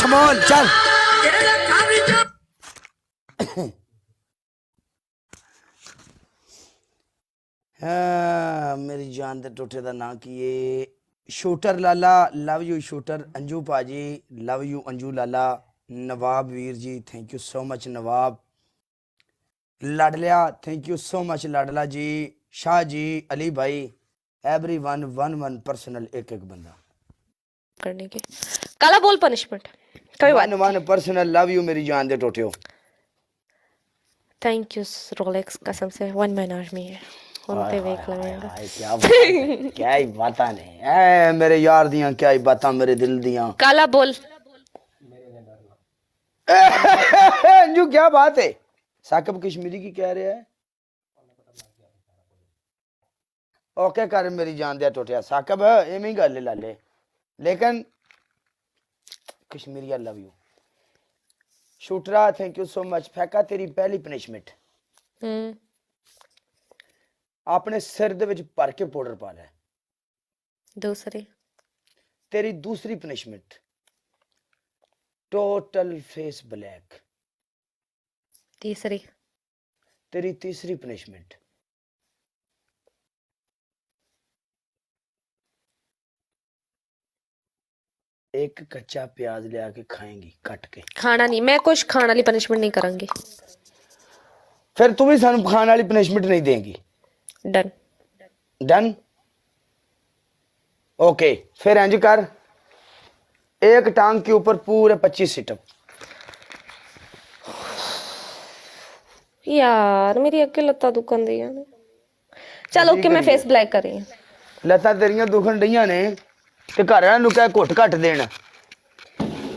small. चल मेरी जान दे टोटे दा नाम की है shooter Lala love you shooter Anju पाजी love you Anju Lala Nawab Veer ji thank you so much Nawab लाडलिया थैंक यू सो मच लाडला जी शाह जी अली भाई एवरीवन वन पर्सनल एक एक बंदा करने के काला बोल पनिशमेंट कोई बात वन पर्सनल लव यू मेरी जान दे टोटियो थैंक यू रोलेक्स कसम से वन मैन आर्मी है उन पे वेक लगेगा क्या ही बातां ने ऐ मेरे यार दियां क्या ही बातां मेरे दिल दियां काला बोल अंजू क्या बात है साकिब कश्मीरी की कह रहे हैं ओके कर मेरी जान दिया टोटिया साकिब एवें ही गल ला ले लेकिन कश्मीरी लव यू शूटरा थैंक यू सो मच फैका तेरी पहली पनिशमेंट अपने सिर दे विच भर के पाउडर पा ले दूसरी तेरी दूसरी पनिशमेंट टोटल फेस ब्लैक तीसरी तेरी तीसरी पनिशमेंट एक कच्चा प्याज ले आके खाएंगी कट के खाना नहीं मैं कुछ खाने वाली पनिशमेंट नहीं करूंगी फिर तू भी सानू खाने वाली पनिशमेंट नहीं देंगी डन डन ओके फिर इंज कर एक टांग के ऊपर पूरे 25 सिटअप यार मेरी अक्के लत्ता दुखन दी है चल ओके मैं फेस ब्लैक कर रही हूं लत्तां तेरियां दुखन डईयां ने ते घर वाला नु कह घुट घट देना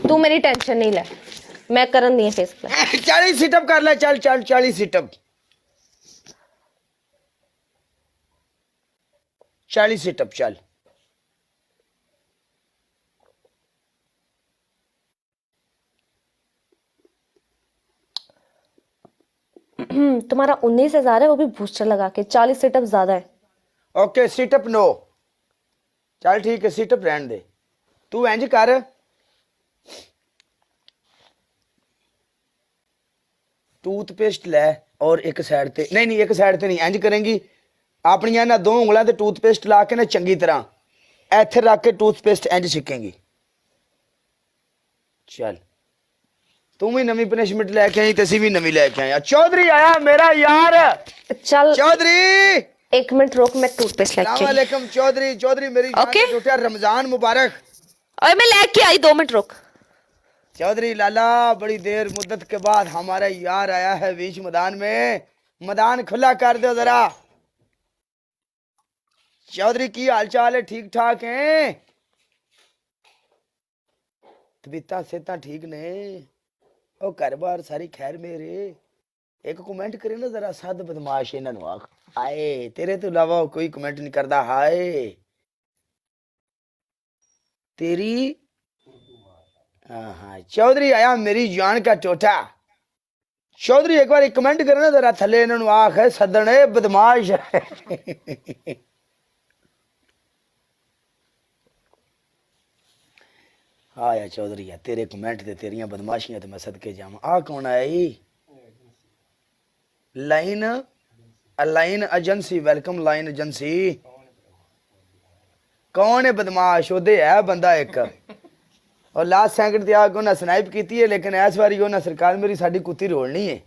तू मेरी टेंशन नहीं ले मैं करन दी फेस ब्लैक 40 सिटअप कर ले चल चल 40 सिटअप 40 सिटअप चल तुम्हारा 19,000 है वो भी बूस्टर लगा के 40 सेटअप ज्यादा है ओके सिटअप नो चल ठीक है सिटअप रहन दे तू इंज कर टूथपेस्ट ले और एक साइड ते नहीं नहीं एक साइड ते नहीं इंज करेंगी अपनियां ना दो उंगलां ते टूथपेस्ट ला के ना चंगी तरह इथे रख के टूथपेस्ट इंज छिकेंगी चल तू भी नवी पनिशमेंट लेके आई तसी भी नवी लेके आया चौधरी आया मेरा यार चल चौधरी एक मिनट रोक मैं टूथपेस्ट लेके अस्सलाम वालेकुम चौधरी चौधरी मेरी ओके। टोटिया रमजान मुबारक ओए मैं लेके आई 2 मिनट रुक चौधरी लाला बड़ी देर मुद्दत के बाद हमारा यार आया है बीच मैदान में मैदान खुला कर दो जरा चौधरी की हाल चाल है ठीक ठाक हैं तबीयत सेहत ठीक ने ओ घर बार सारी खैर मेरे एक कमेंट करे ना जरा सद बदमाश इन्हां नूं आख आए तेरे तो अलावा कोई कमेंट नहीं करता हाय तेरी हाँ चौधरी आया मेरी जान का टोटा चौधरी एक बार कमेंट करे ना जरा थले इन्हां नूं आख सदन ए बदमाश आया चौधरी है तेरे कमेंट ते तेरियां बदमाशियां ते मैं सदके जावां आ कौन आया ई line line agency welcome line agency कौन है बदमाश ओदे है बंदा एक और लास्ट सेकंड ते आके उन्हें स्नाइप की है लेकिन इस बारी उन्हें सरकार मेरी साडी कुत्ती रोलनी है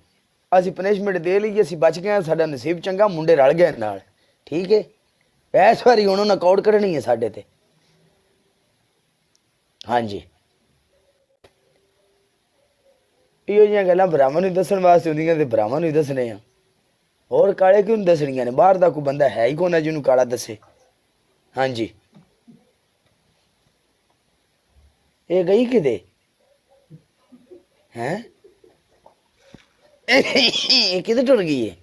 असी पनिशमेंट दे ली असी बच गए साडा नसीब चंगा मुंडे रल गए नाल ठीक है इस बारी हुण उन्हें कौड़ कढ़नी है साडे ते हाँ जी इहो जिहियां गल्लां भरावां नूं दस्सण वास्ते हुंदियां ते भरावां नूं ही दस्सने आ और काले क्यों दसनिया ने बाहर का कोई बंदा है ही कौन है जिन्होंने काला दसे हाँ जी ये गई किते हैं किते टुर गई है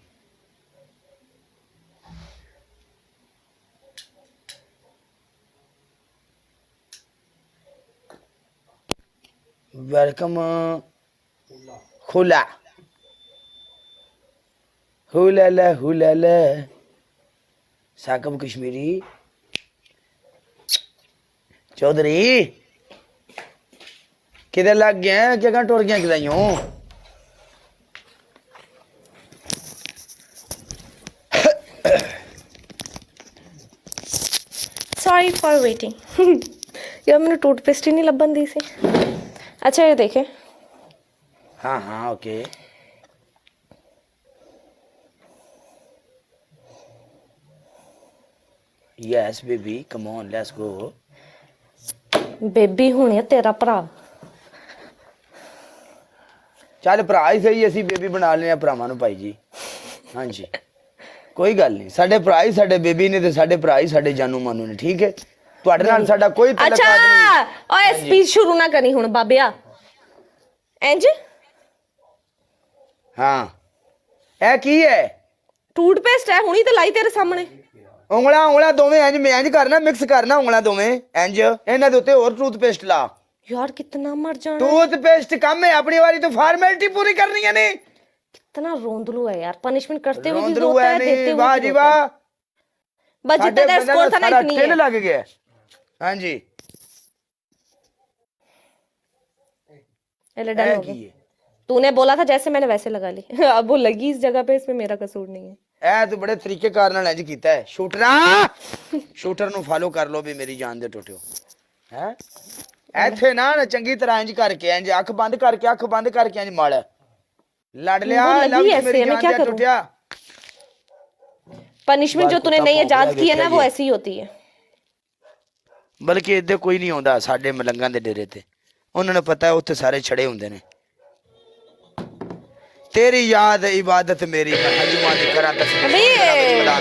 वेलकम खुला हुला साकिब कश्मीरी किधर लग गए हैं, क्या टुर गया किदाइयों? Sorry for waiting. यार मैंने टूथपेस्ट ही नहीं लबन दी सी। अच्छा ये देखे। हाँ हाँ okay. Yes baby come on let's go. Baby होनी है तेरा भरा। ਚੱਲ ਭਰਾ ਹੀ ਸਹੀ, ਅਸੀਂ ਬੇਬੀ ਬਣਾ ਲੈਣੇ ਆ ਭਰਾਵਾਂ ਨੂੰ ਭਾਈ ਜੀ। ਹਾਂਜੀ ਕੋਈ ਗੱਲ ਨਹੀਂ, ਸਾਡੇ ਭਰਾ ਹੀ ਸਾਡੇ ਬੇਬੀ ਨੇ ਤੇ ਸਾਡੇ ਭਰਾ ਹੀ ਸਾਡੇ ਜਾਨੂ ਮਾਨੂ ਨੇ, ਠੀਕ ਹੈ। ਤੁਹਾਡੇ ਨਾਲ ਸਾਡਾ ਕੋਈ ਤਲਕਾਤ ਨਹੀਂ। ਅੱਛਾ ਓਏ ਸਪੀਚ ਸ਼ੁਰੂ ਨਾ ਕਰੀ ਹੁਣ ਬਾਬਿਆ। ਇੰਜ ਹਾਂ ਇਹ ਕੀ ਹੈ? ਟੂਥਪੇਸਟ ਹੈ, ਹੁਣੀ ਤੇ ਲਾਈ ਤੇਰੇ ਸਾਹਮਣੇ। ਉਂਗਲਾਂ ਦੋਵੇਂ ਇੰਜ ਮੈਂ ਇੰਜ ਕਰਨਾ, ਮਿਕਸ ਕਰਨਾ ਉਂਗਲਾਂ ਦੋਵੇਂ ਇੰਜ, ਇਹਨਾਂ ਦੇ ਉੱਤੇ ਹੋਰ ਟੂਥਪੇਸਟ ਲਾ। यार कितना मर जाना। टूथपेस्ट कम है, अपनी वाली तो फॉर्मेलिटी पूरी करनी है। नहीं कितना रोंदलू है यार, पनिशमेंट करते हुए भी रोंदलू रोता है है, नहीं, देते हुए वाह भी जी रोता है। वाह। बस जितना तेरा स्कोर था ना इतनी ठिल है। लग गया। हाँ जी ले डन हो गया। तूने बोला था जैसे मैंने वैसे लगा ली। अब वो लगी इस जगह पे, इसमें मेरा कसूर नहीं है। ਇਹ ਤੂੰ ਬੜੇ ਤਰੀਕੇ ਕਾਰ ਨਾਲ ਇੰਜ ਕੀਤਾ ਹੈ। ਸ਼ੂਟਰ ਨੂੰ ਫਾਲੋ ਕਰ ਲੋ ਵੀ ਮੇਰੀ ਜਾਨ ਦੇ ਟੁੱਟਿਓ ਹੈ। ਇੱਥੇ ਨਾ ਚੰਗੀ ਤਰ੍ਹਾਂ ਇੰਜ ਕਰਕੇ, ਇੰਜ ਅੱਖ ਬੰਦ ਕਰਕੇ ਇੰਜ ਮਲ ਲੜ ਲਿਆ। ਮੇਰੀ ਜਾਨ ਦੇ ਟੁੱਟਿਆ। पनिशमेंट जो तूने नहीं इजाद की है ना वो ऐसी ही होती है। ਬਲਕਿ ਇੱਦੇ ਕੋਈ ਨਹੀਂ ਆਉਂਦਾ ਸਾਡੇ ਮਲੰਗਾਂ ਦੇ ਡੇਰੇ ਤੇ, ਉਹਨਾਂ ਨੂੰ ਪਤਾ ਉੱਥੇ ਸਾਰੇ ਛੜੇ ਹੁੰਦੇ ਨੇ। तेरी याद इबादत मेरी, मैं हजमा दी करा तस्वीर।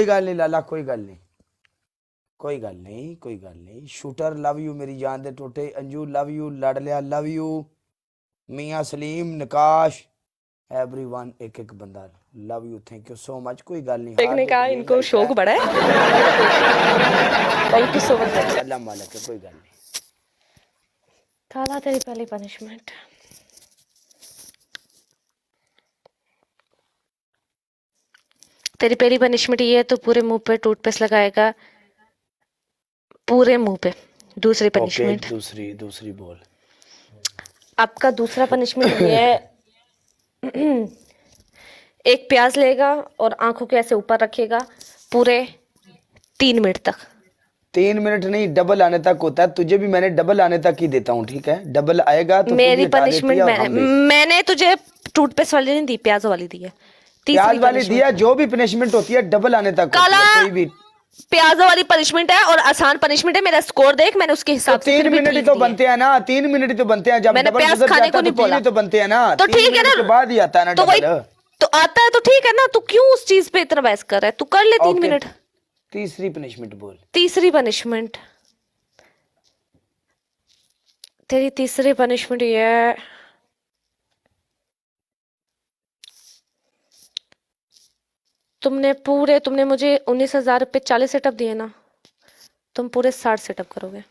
कोई गल नहीं लाला, कोई गल नहीं, कोई गल नहीं, कोई गल नहीं। शूटर लव यू मेरी जान दे टोटे, अंजू लव यू, लाडलिया लव यू, मियां सलीम, नकाश, एवरीवन, एक एक बंदा love you, thank you so much. कोई गल नहीं, देखने का इनको शौक बड़ा है। Thank you so much. Allah मालिक है, कोई गल नहीं। काला तेरी पहली पनिशमेंट। तेरी पहली पनिशमेंट ये है तो पूरे मुंह पे टूथपेस्ट लगाएगा, पूरे मुंह पे। दूसरी ओके, पनिशमेंट, दूसरी दूसरी बोल। आपका दूसरा पनिशमेंट ये है, एक प्याज लेगा और आंखों के ऐसे ऊपर रखेगा पूरे 3 मिनट तक। 3 मिनट नहीं, डबल आने तक होता है। तुझे भी मैंने डबल आने तक ही देता हूँ, ठीक है? डबल आएगा तो तू भी मेरी हटा देती पनिशमेंट है और हम भी। मैंने तुझे टूथपेस्ट वाली नहीं दी, प्याज वाली दी है। प्याज तीसरी वाली punishment। दिया, जो भी पनिशमेंट होती है डबल आने तक होती काला है, कोई भी। प्याजों वाली पनिशमेंट है और आसान पनिशमेंट है। मेरा स्कोर देख, मैंने उसके तो हिसाब से 3 फिर भी मिनट ही ठीक तो दिया है। बनते हैं ना, 3 मिनट ही तो बनते हैं। जब मैंने डबल प्याज गुजर खाने जाता को है तो नहीं 3 बोला। ही तो बनते हैं ना। तो 3 ठीक है मिनट ना, के बाद ही आता है ना तो वही डबल। तो आता है तो ठीक है ना, तू क्यों उस चीज पे इतना बहस कर रहा है? तू कर ले 3 ओके, मिनट। तीसरी पनिशमेंट बोल। तीसरी पनिशमेंट, तेरी तीसरी पनिशमेंट ये है, तुमने मुझे 19,000 रुपये 40 सेटअप दिए ना, तुम पूरे 60 सेटअप करोगे।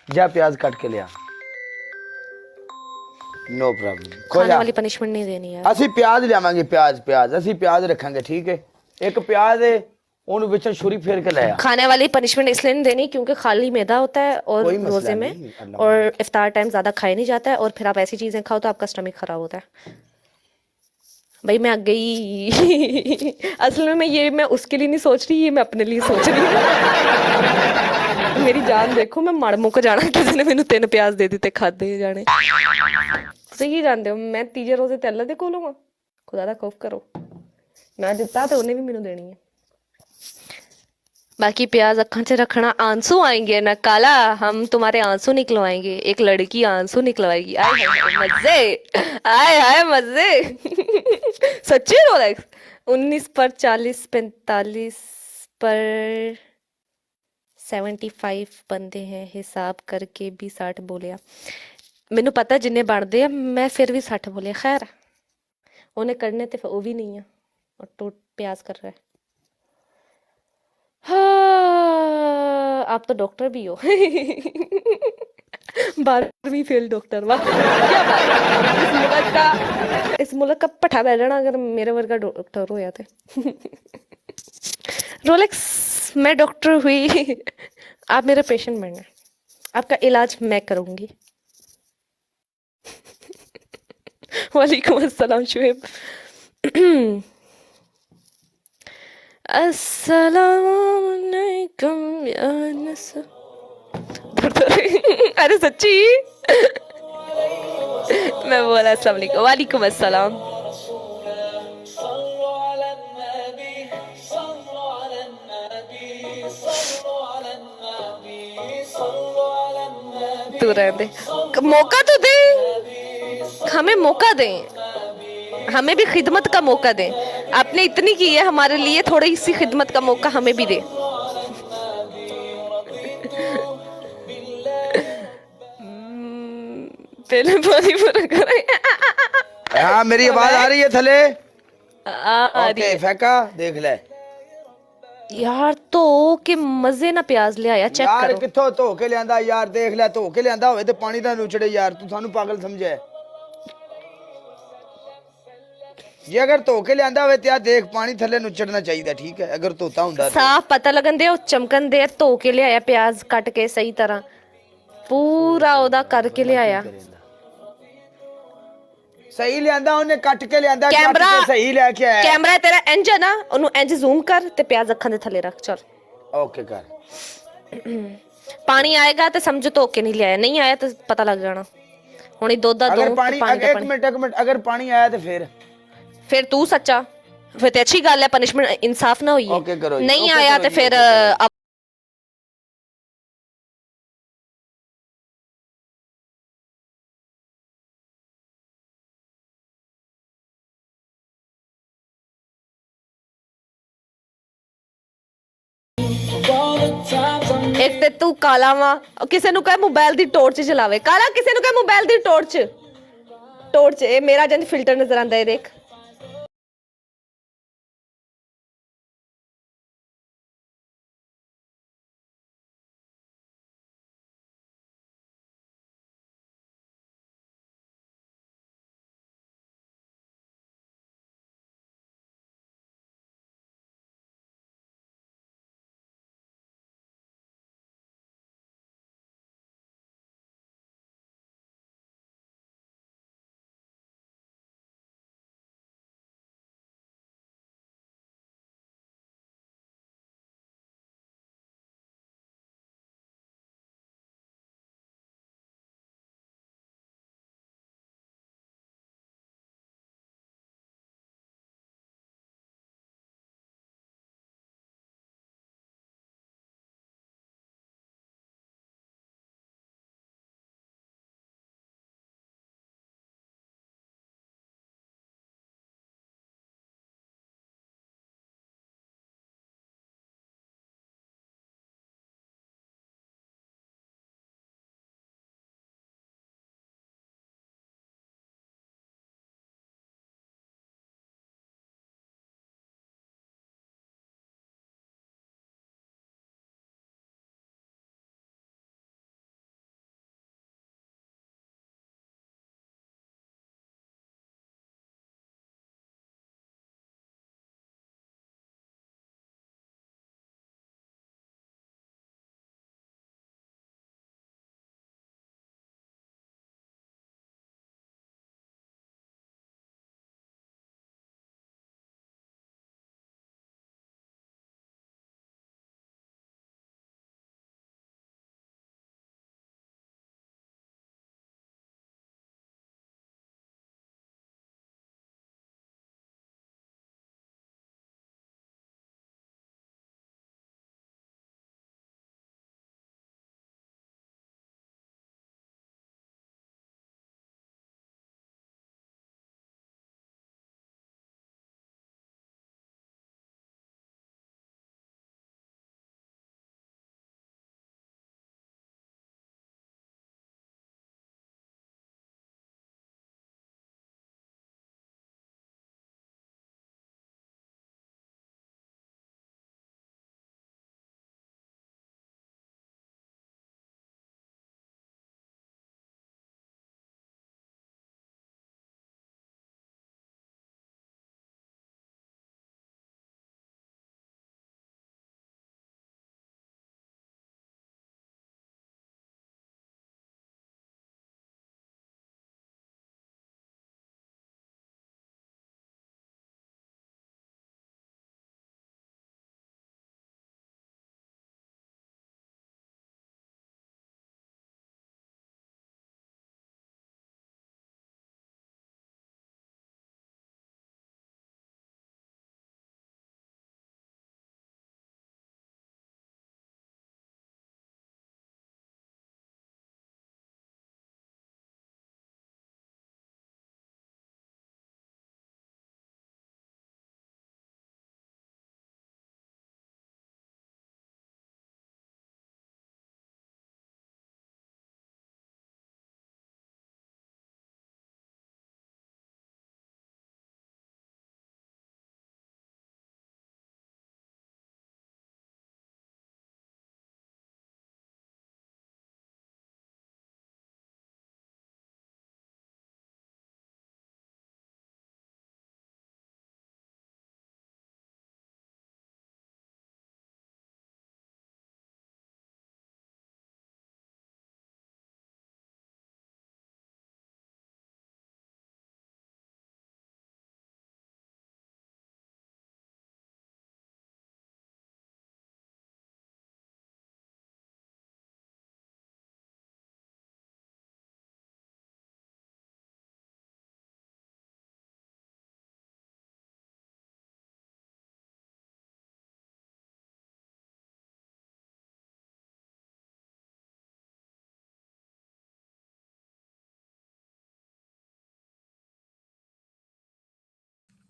जा प्याज काट के लिया, नो प्रॉब्लम। खाने वाली पनिशमेंट नहीं देनी यार। ਅਸੀਂ ਪਿਆਜ਼ ਲਿਆਵਾਂਗੇ, ਪਿਆਜ਼ ਅਸੀਂ ਪਿਆਜ਼ ਰੱਖਾਂਗੇ, ठीक है? एक ਪਿਆਜ਼ है, ਉਹਨੂੰ ਵਿੱਚੋਂ ਛੁਰੀ ਫੇਰ ਕੇ ਲਾਇਆ। खाने वाली पनिशमेंट इसलिए नहीं देनी क्योंकि खाली मैदा होता है और कोई मसला रोजे में नहीं, अल्लाह और इफ्तार टाइम ज्यादा खाया नहीं जाता है, और फिर आप ऐसी चीजें खाओ तो आपका स्टमक खराब होता है। भाई मैं आ गई। असल में ये मैं उसके लिए नहीं सोच रही, ये मैं अपने लिए सोच रही हूँ। मेरी जान देखो, मैं मड़ मुक जाना किसी ने मैंने 3 प्याज दे दिते खादे जाने। सही जानते हो मैं तीजे रोजे ते अल्लाह दे कोलों आ, खुदा दा खौफ करो। मैं दिता तो उन्हें भी मैनू देनी है। बाकी प्याज अखा च रखना, आंसू आएंगे ना काला, हम तुम्हारे आंसू निकलवाएंगे। एक लड़की आंसू निकलवाएगी। आय हाय मजे, आय हाय मजे। सच्ची रोलेक्स 19 पर 40, 45 पर 75 बंदे हैं, हिसाब करके भी 60 बोलिया। मैनू पता जिन्ने बनते हैं, मैं फिर भी 60 बोलिया। खैर उन्हें करने ते वो भी नहीं है, और टूट प्याज कर रहा है। हाँ, आप तो डॉक्टर भी हो। 12वीं फेल डॉक्टर, वाह क्या बात है। इस मुल्क का पठा बैठना अगर मेरे वर्गा डॉक्टर हो जाते। रोलेक्स मैं डॉक्टर हुई, आप मेरा पेशेंट बनना, आपका इलाज मैं करूंगी। वालेकुम अस्सलाम शुएब। अस्सलामुअलैकुम या नस। अरे सच्ची। मैं बोला अस्सलाम वालेकुम, वालेकुम अस्सलाम। तू रहने दे, मौका तो दे, हमें मौका दें, हमें भी खिदमत का मौका दें। आपने इतनी की है हमारे लिए, थोड़ी सी खिदमत का मौका हमें भी दे। पहले पानी पूरा करें। हाँ मेरी आवाज आ रही है थले? आ रही ओके है फेंका, देख ले यार। तो के मजे ना प्याज ले आया, चेक यार। करो। कित्थों धो के लियांदा यार, देख ले धो के लियांदा होवे ते पानी दा नुचड़े यार, तू सानू पागल समझे? जे अगर धो के लियांदा होवे ते आ देख पानी थले नुचड़ना चाहिए, ठीक है? अगर धोता हुंदा ते साफ पता लगन दे, चमकन दे, धो के ले आया प्याज कट के सही तरह, पूरा ओदा करके ले आया। सही लियांदा ਉਹਨੇ ਕੱਟ ਕੇ ਲਿयांदा, कैमरा ਕੱਟ ਕੇ सही ਲੈ ਕੇ ਆਇਆ। कैमरा तेरा इंज है ना, ओनू इंज जूम कर ते प्याज अखां दे थले रख। चल ओके कर। पानी आएगा तो समझ धो के नहीं ले आया, नहीं आया तो पता लग जाना। हुण दुध दा अगर दूं पानी, पानी दा एक पानी। मिनट अगर पानी आया तो फिर तू सच्चा, फिर ते अच्छी गल है, पनिशमेंट इंसाफ ना हुई है। ओके करो जी, नहीं ओके आया करो तो जी, फिर ओके करो। ਇੱਕ ਤੇ ਤੂੰ ਕਾਲਾ ਵਾ ਕਿਸੇ ਨੂੰ ਕਹੇ ਮੋਬਾਈਲ ਦੀ ਟੋਰਚ ਚਲਾਵੇ ਕਾਲਾ ਕਿਸੇ ਨੂੰ ਕਹੇ ਮੋਬਾਈਲ ਦੀ ਟੋਰਚ ਇਹ ਮੇਰਾ ਜਨ ਫਿਲਟਰ ਨਜ਼ਰ ਆਂਦਾ ਹੈ ਦੇਖ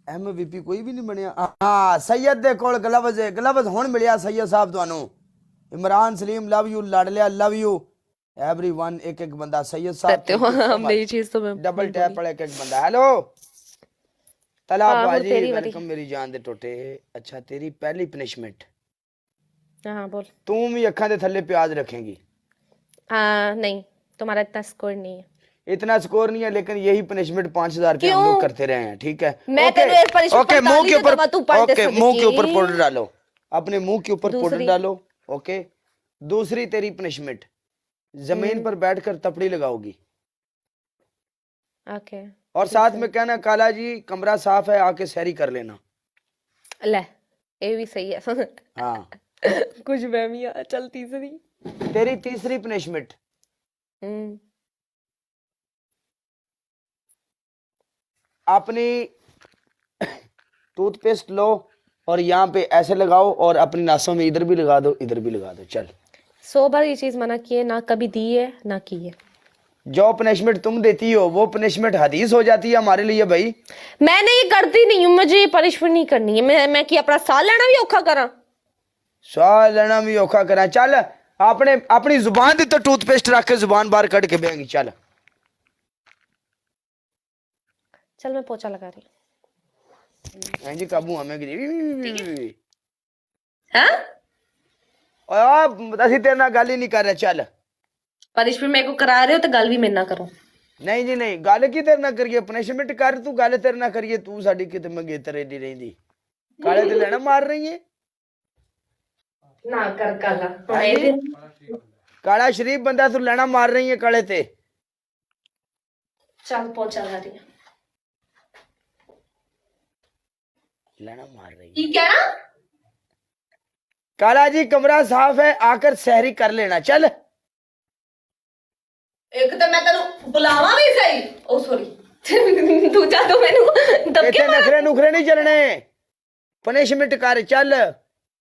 MVP ਕੋਈ ਵੀ ਨਹੀਂ ਬਣਿਆ। ਹਾਂ ਸੈयਦ ਦੇ ਕੋਲ ਗਲਵਜ਼ ਹੁਣ ਮਿਲਿਆ ਸੈयद ਸਾਹਿਬ ਤੁਹਾਨੂੰ इमरान सलीम लव यू, लाडलिया लव यू, एवरीवन एक एक बंदा, सैयद साहब करते हो हमने ये चीज तो मैं डबल नहीं टैप बोली। पर एक एक बंदा। हेलो तला हाँ, वो बाजी तेरी वाली। वेलकम मेरी जान दे टोटे। अच्छा तेरी पहली पनिशमेंट, हाँ बोल। तू भी अखा दे थल्ले प्याज रखेंगी। हाँ नहीं, तुम्हारा इतना स्कोर नहीं है। इतना स्कोर नहीं है, लेकिन यही पनिशमेंट 5000 पे हम क्यों? लोग करते रहे हैं, ठीक है? मैं ओके, तेरे punishment ओके, मुंह के 45 ऊपर, दफा तू पढ़ दे ओके मुंह के ऊपर सकती। पाउडर डालो, अपने मुंह के ऊपर पाउडर दूसरी? डालो। ओके, दूसरी तेरी पनिशमेंट, जमीन पर बैठकर तपड़ी लगाओगी ओके और साथ में कहना काला जी कमरा साफ है, आके सैरी कर लेना। ले, ये भी सही है। हाँ, कुछ बहमिया। चल तीसरी। तेरी तीसरी पनिशमेंट, हम्म अपनी टूथपेस्ट लो और यहाँ पे ऐसे लगाओ और अपनी नासों में इधर भी लगा दो, इधर भी लगा दो। चल 100 बार ये चीज मना की है, ना कभी दी है ना की है। जो पनिशमेंट तुम देती हो वो पनिशमेंट हदीस हो जाती है हमारे लिए भाई। मैंने ये करती नहीं हूँ, मुझे ये पनिशमेंट नहीं करनी है। मैं कि अपना साल लेना भी औखा करा। सवाल लेना भी औखा करा। चल आपने अपनी जुबान दी तो टूथपेस्ट रख के जुबान बाहर कट के बेंगी। चल चल मैं पोछा लगा रही हूँ। जी काबू हमें हाँ? असि तेरे नाल गल ही नहीं कर रहे। चल पनिशमेंट मेरे को करा रहे हो तो गल भी मेरे ना करो। नहीं जी नहीं, गल की तेरे ना करिए, पनिशमेंट कर तू, गल तेरे ना करिए। तू साडी किते मंगेतर एडी रहिंदी, काले ते लेना मार रही है। ना कर काला। काला शरीफ बंदा तू लेना मार रही है काले ते। चल पोछा लगा रही हूँ। लेना मार रही है। ठीक है ना? काला जी कमरा साफ है, आकर सहरी कर लेना। चल एक तो मैं तेनु बुलावा भी सही। ओ सॉरी। दूजा तो मैनू इतने धमकी मार। नखरे नुखरे नहीं चलने, पनिशमेंट कर। चल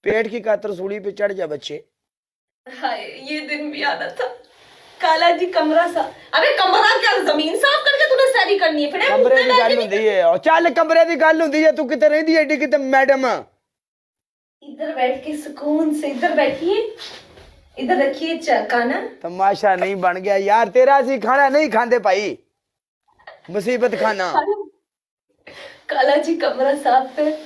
पेट की कातर सूली पे चढ़ जा बच्चे। हाय ये दिन भी आना था। काला जी कमरा सा, अबे कमरा क्या जमीन साफ करके तूने सैरी करनी है? फिर कमरे की गल हुंदी है। और चल कमरे की गल हुंदी है, तू किते रहिंदी एडी किते मैडम। इधर बैठ के सुकून से, इधर बैठिए, इधर रखिए खाना। तमाशा नहीं बन गया यार तेरा। सी खाना नहीं खांदे भाई, मुसीबत खाना। काला जी कमरा साफ है,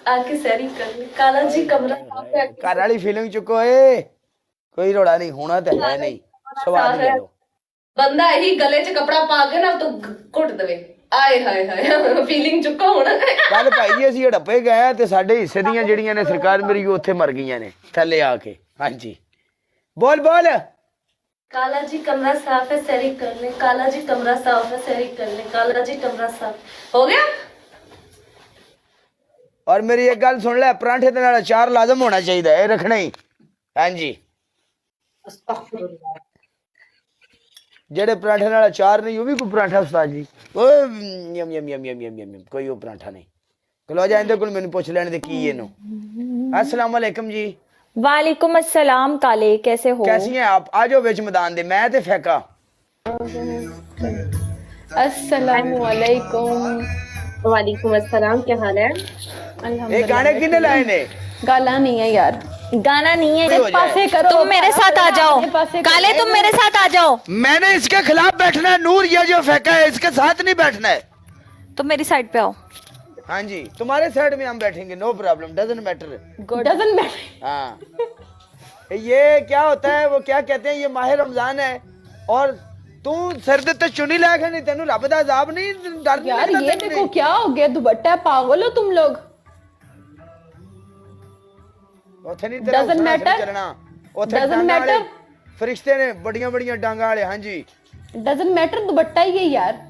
आके सैरी कर ले। काला जी कमरा साफ है। घर वाली फीलिंग चुको ए, कोई रोड़ा नहीं होना तो है नहीं। स्वाद ले लो। बंदा ही गले च कपड़ा पा के ना तो घुट दवे। आए हाय हाय फीलिंग चुका होना। कल भाई जी ਅਸੀਂ ਹੜੱਪੇ ਗਏ ਤੇ ਸਾਡੇ ਹਿੱਸੇ ਦੀਆਂ ਜਿਹੜੀਆਂ ਨੇ ਸਰਕਾਰ ਮੇਰੀ ਉੱਥੇ ਮਰ ਗਈਆਂ ਨੇ ਥੱਲੇ ਆ ਕੇ। ਹਾਂਜੀ बोल बोल। काला जी कमरा साफ है, सैरी कर ले। काला जी कमरा साफ है, सैरी कर ले। काला जी कमरा साफ हो गया। और मेरी एक गल सुन ले, परांठे ਦੇ ਨਾਲ ਅਚਾਰ ਲਾਜ਼ਮ ਹੋਣਾ ਚਾਹੀਦਾ ਹੈ, ਰੱਖਣਾ ਹੀ। ਹਾਂਜੀ ਜਿਹੜੇ ਪਰਾਂਠੇ ਨਾਲ ਅਚਾਰ ਨਹੀਂ ਉਹ ਵੀ ਕੋਈ ਪਰਾਂਠਾ ਉਸਤਾਦ ਜੀ? ਓਏ ਯਮ ਯਮ ਯਮ ਯਮ ਯਮ ਯਮ ਕੋਈ ਉਹ ਪਰਾਂਠਾ ਨਹੀਂ। ਖਲੋ ਜਾ ਇਹਦੇ ਕੋਲ ਮੈਨੂੰ ਪੁੱਛ ਲੈਣ ਦੇ ਕੀ ਇਹਨੂੰ। अस्सलाम वालेकुम जी। वालेकुम अस्सलाम काले, कैसे हो? कैसी हैं आप? आ जाओ बिच मैदान दे, मैं ते फैका। अस्सलाम वालेकुम। वालेकुम अस्सलाम, क्या हाल है? ये गाने किने लाए ने? गाला नहीं है यार, गाना नहीं है। हो जाए। पासे करो, तुम मेरे साथ आ जाओ पासे काले, तुम मेरे साथ आ जाओ। मैंने इसके खिलाफ बैठना है। नूर ये जो फेंका है इसके साथ नहीं बैठना है। तुम मेरी साइड पे आओ। हाँ जी तुम्हारे साइड में हम बैठेंगे, no problem, doesn't matter. Doesn't matter. हाँ ये क्या होता है, वो क्या कहते हैं, ये माह रमजान है और तू सिर दे ते चुनी ला के नहीं, तेनू रब दा अजाब नहीं डर नहीं यार लगदा ये तेनू देखो नहीं? क्या हो गया, दुपट्टा है, पागल हो तुम लोग। ਉੱਥੇ ਨਹੀਂ ਤੇਰਾ Doesn't ਉਸਣਾ matter. ਚੱਲਣਾ। ਉੱਥੇ Doesn't ਡਾਂਗਾਂ ਵਾਲੇ matter. ਫਰਿਸ਼ਤੇ ਨੇ, ਬੜੀਆਂ ਬੜੀਆਂ ਡਾਂਗਾਂ ਵਾਲੇ। ਹਾਂਜੀ डजंट मैटर, दुपट्टा ही है यार।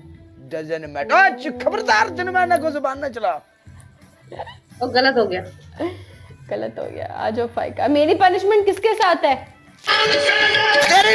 Doesn't matter. खबरदार तेनू मैं ना को जुबान ना चला। वो गलत हो गया। गलत हो गया। आ जाओ फाइका। मेरी पनिशमेंट किसके साथ है? तेरी